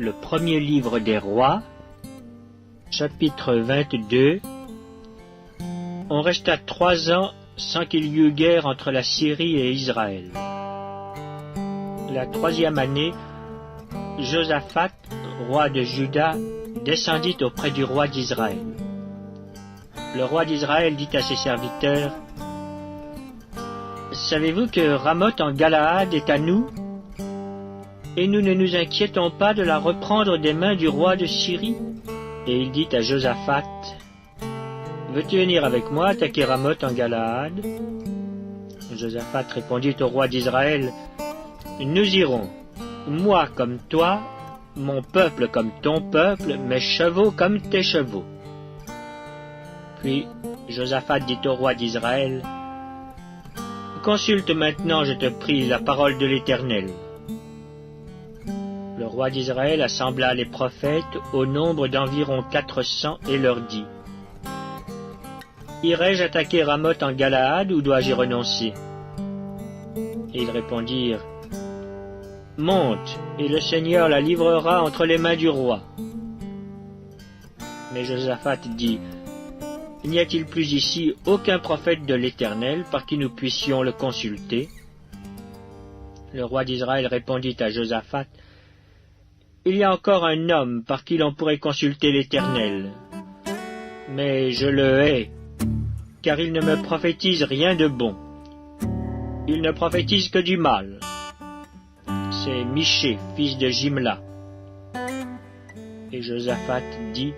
Le premier livre des rois, chapitre 22. On resta 3 ans sans qu'il y eût guerre entre la Syrie et Israël. La 3e année, Josaphat, roi de Juda, descendit auprès du roi d'Israël. Le roi d'Israël dit à ses serviteurs: « Savez-vous que Ramoth en Galaad est à nous? Et nous ne nous inquiétons pas de la reprendre des mains du roi de Syrie. » Et il dit à Josaphat: « Veux-tu venir avec moi attaquer Ramoth en Galaad ?» Josaphat répondit au roi d'Israël: « Nous irons, moi comme toi, mon peuple comme ton peuple, mes chevaux comme tes chevaux. » Puis Josaphat dit au roi d'Israël: « Consulte maintenant, je te prie, la parole de l'Éternel. » Le roi d'Israël assembla les prophètes au nombre d'environ 400 et leur dit: « Irai-je attaquer Ramoth en Galaad ou dois-je y renoncer ?» Et ils répondirent: « Monte, et le Seigneur la livrera entre les mains du roi. » Mais Josaphat dit: « N'y a-t-il plus ici aucun prophète de l'Éternel par qui nous puissions le consulter ?» Le roi d'Israël répondit à Josaphat: « Il y a encore un homme par qui l'on pourrait consulter l'Éternel. Mais je le hais, car il ne me prophétise rien de bon. Il ne prophétise que du mal. C'est Michée, fils de Jimla. » Et Josaphat dit: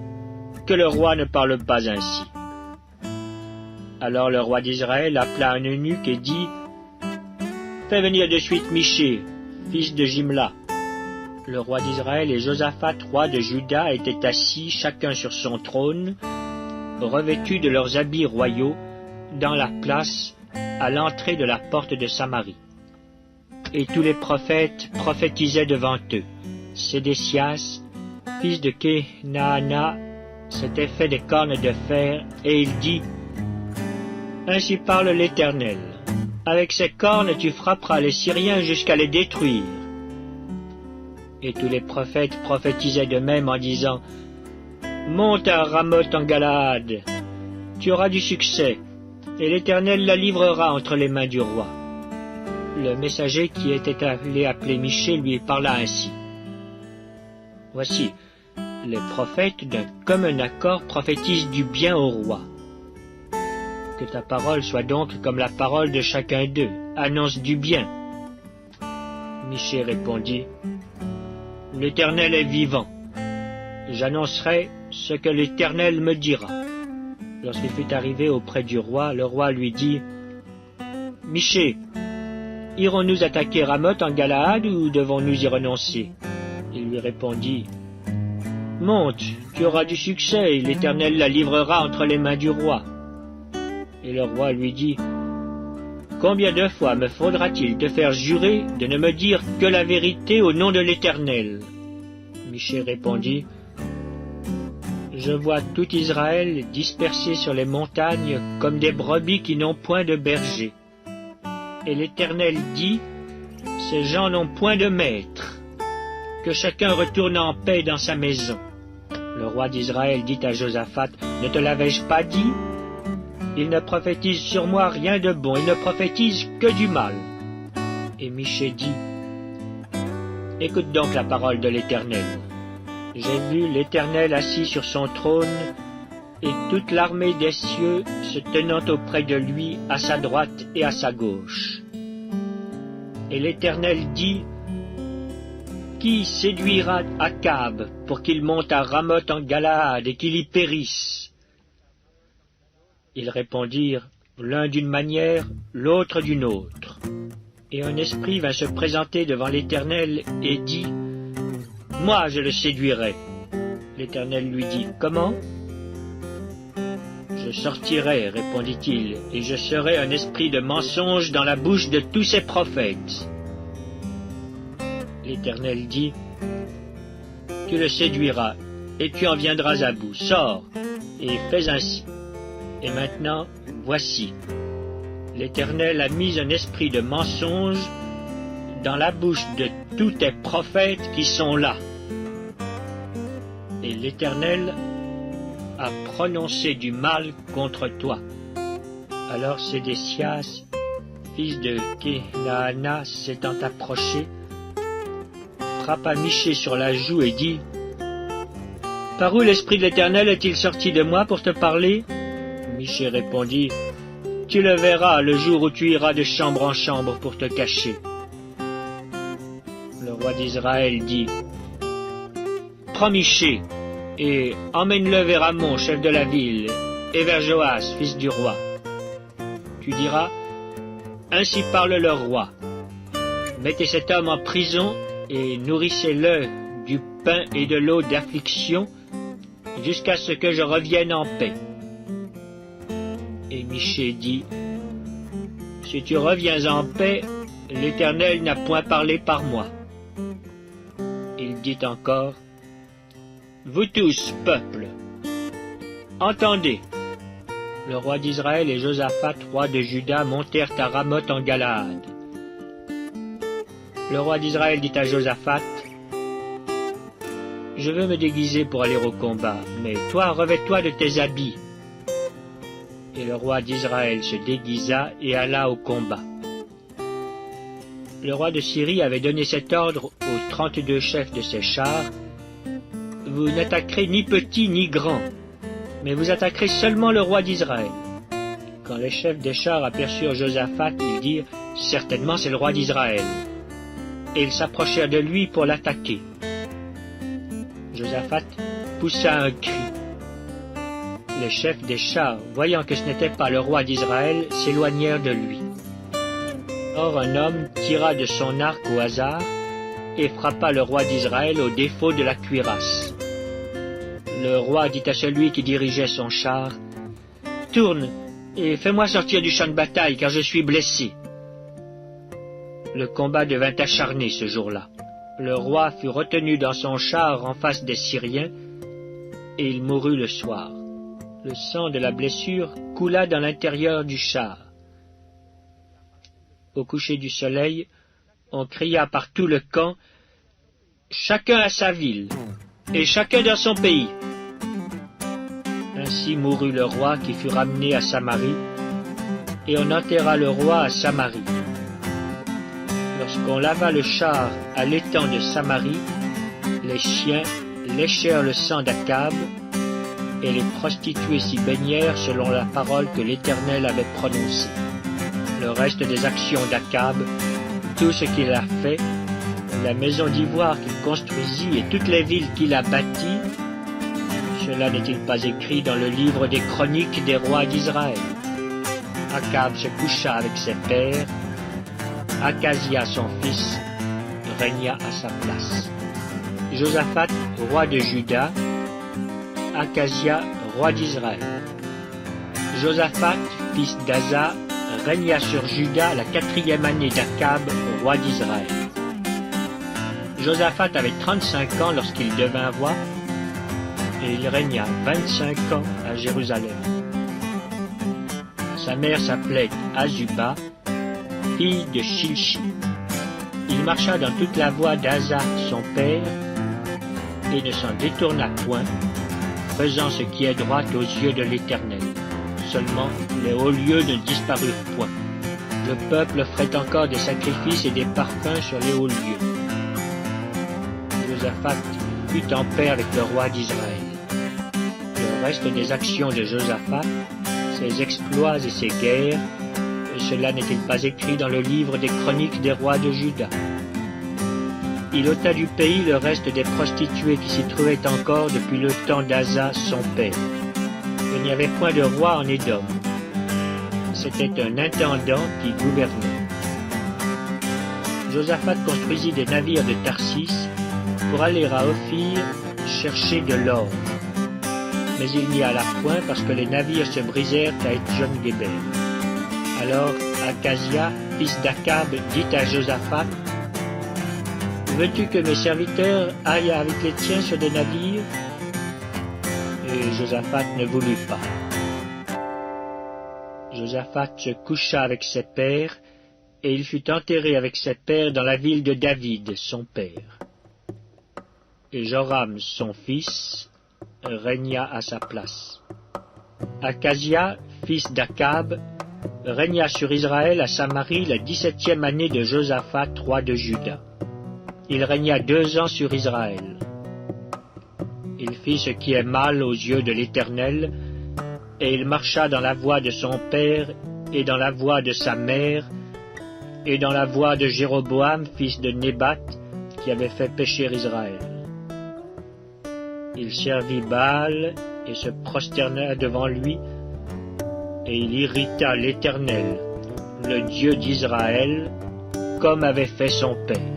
« Que le roi ne parle pas ainsi. » Alors le roi d'Israël appela un eunuque et dit: « Fais venir de suite Michée, fils de Jimla. » Le roi d'Israël et Josaphat, roi de Juda, étaient assis, chacun sur son trône, revêtus de leurs habits royaux, dans la place, à l'entrée de la porte de Samarie. Et tous les prophètes prophétisaient devant eux. Sédécias, fils de Kenaana, s'était fait des cornes de fer, et il dit: « Ainsi parle l'Éternel. Avec ces cornes tu frapperas les Syriens jusqu'à les détruire. » Et tous les prophètes prophétisaient de même en disant: « Monte à Ramoth en Galaad, tu auras du succès, et l'Éternel la livrera entre les mains du roi. » Le messager qui était allé appeler Michée lui parla ainsi: « Voici, les prophètes d'un commun accord prophétisent du bien au roi. Que ta parole soit donc comme la parole de chacun d'eux, annonce du bien. » Michée répondit: « L'Éternel est vivant. J'annoncerai ce que l'Éternel me dira. » Lorsqu'il fut arrivé auprès du roi, le roi lui dit: « Michée, irons-nous attaquer Ramoth en Galaad ou devons-nous y renoncer ?» Il lui répondit: « Monte, tu auras du succès, et l'Éternel la livrera entre les mains du roi. » Et le roi lui dit: « Combien de fois me faudra-t-il te faire jurer de ne me dire que la vérité au nom de l'Éternel ?» Michée répondit: « Je vois tout Israël dispersé sur les montagnes comme des brebis qui n'ont point de berger. Et l'Éternel dit: ces gens n'ont point de maître. Que chacun retourne en paix dans sa maison. » Le roi d'Israël dit à Josaphat: « Ne te l'avais-je pas dit? Il ne prophétise sur moi rien de bon, il ne prophétise que du mal. » Et Michée dit: « Écoute donc la parole de l'Éternel. J'ai vu l'Éternel assis sur son trône, et toute l'armée des cieux se tenant auprès de lui à sa droite et à sa gauche. Et l'Éternel dit: qui séduira Akab pour qu'il monte à Ramoth en Galaad et qu'il y périsse? » Ils répondirent, l'un d'une manière, l'autre d'une autre. Et un esprit vint se présenter devant l'Éternel et dit: « Moi je le séduirai. » L'Éternel lui dit: « Comment? » « Je sortirai, répondit-il, et je serai un esprit de mensonge dans la bouche de tous ses prophètes. » L'Éternel dit: « Tu le séduiras, et tu en viendras à bout. Sors, et fais ainsi. Et maintenant, voici, l'Éternel a mis un esprit de mensonge dans la bouche de tous tes prophètes qui sont là. » et l'Éternel a prononcé du mal contre toi. » Alors Sédécias, fils de Kenaana, s'étant approché, frappa Michée sur la joue et dit: « Par où l'Esprit de l'Éternel est-il sorti de moi pour te parler ?» Michée répondit: « Tu le verras le jour où tu iras de chambre en chambre pour te cacher. » Le roi d'Israël dit: « Prends Michée et emmène-le vers Amon, chef de la ville, et vers Joas, fils du roi. Tu diras: Ainsi parle le roi. Mettez cet homme en prison et nourrissez-le du pain et de l'eau d'affliction jusqu'à ce que je revienne en paix. » Et Michée dit: « Si tu reviens en paix, l'Éternel n'a point parlé par moi. » Il dit encore: « Vous tous, peuple, entendez. » Le roi d'Israël et Josaphat, roi de Juda, montèrent à Ramoth en Galaad. Le roi d'Israël dit à Josaphat: « Je veux me déguiser pour aller au combat, mais toi, revêt-toi de tes habits. » Et le roi d'Israël se déguisa et alla au combat. Le roi de Syrie avait donné cet ordre aux 32 chefs de ses chars: « Vous n'attaquerez ni petit ni grand, mais vous attaquerez seulement le roi d'Israël. » Quand les chefs des chars aperçurent Josaphat, ils dirent: « Certainement c'est le roi d'Israël. » Et ils s'approchèrent de lui pour l'attaquer. Josaphat poussa un cri. Les chefs des chars, voyant que ce n'était pas le roi d'Israël, s'éloignèrent de lui. Or un homme tira de son arc au hasard et frappa le roi d'Israël au défaut de la cuirasse. Le roi dit à celui qui dirigeait son char: « Tourne et fais-moi sortir du champ de bataille, car je suis blessé. » Le combat devint acharné ce jour-là. Le roi fut retenu dans son char en face des Syriens, et il mourut le soir. Le sang de la blessure coula dans l'intérieur du char. Au coucher du soleil, on cria par tout le camp: « Chacun à sa ville, et chacun dans son pays. » Ainsi mourut le roi qui fut ramené à Samarie, et on enterra le roi à Samarie. Lorsqu'on lava le char à l'étang de Samarie, les chiens léchèrent le sang d'Akab, et les prostituées s'y baignèrent selon la parole que l'Éternel avait prononcée. Le reste des actions d'Akab, tout ce qu'il a fait, la maison d'ivoire qu'il construisit et toutes les villes qu'il a bâties, cela n'est-il pas écrit dans le livre des chroniques des rois d'Israël? Akab se coucha avec ses pères, Akazia son fils régna à sa place. Josaphat, roi de Juda, Akazia, roi d'Israël. Josaphat, fils d'Asa, régna sur Juda la 4e année d'Akab, roi d'Israël. Josaphat avait 35 ans lorsqu'il devint roi, et il régna 25 ans à Jérusalem. Sa mère s'appelait Azuba, fille de Shilchi. Il marcha dans toute la voie d'Asa, son père, et ne s'en détourna point, faisant ce qui est droit aux yeux de l'Éternel. Seulement, les hauts lieux ne disparurent point. Le peuple offrait encore des sacrifices et des parfums sur les hauts lieux. Josaphat fut en paix avec le roi d'Israël. Le reste des actions de Josaphat, ses exploits et ses guerres, cela n'est-il pas écrit dans le livre des chroniques des rois de Juda? Il ôta du pays le reste des prostituées qui s'y trouvaient encore depuis le temps d'Asa, son père. Il n'y avait point de roi en Édom. C'était un intendant qui gouvernait. Josaphat construisit des navires de Tarsis pour aller à Ophir chercher de l'or. Mais il n'y alla point parce que les navires se brisèrent à Etjon-Géber. Alors Akazia, fils d'Akab, dit à Josaphat: « Veux-tu que mes serviteurs aillent avec les tiens sur des navires ?» Et Josaphat ne voulut pas. Josaphat se coucha avec ses pères, et il fut enterré avec ses pères dans la ville de David, son père. Et Joram, son fils, régna à sa place. Achazia, fils d'Akab, régna sur Israël à Samarie la 17e année de Josaphat, roi de Juda. Il régna 2 ans sur Israël. Il fit ce qui est mal aux yeux de l'Éternel, et il marcha dans la voie de son père, et dans la voie de sa mère, et dans la voie de Jéroboam, fils de Nébat, qui avait fait pécher Israël. Il servit Baal, et se prosterna devant lui, et il irrita l'Éternel, le Dieu d'Israël, comme avait fait son père.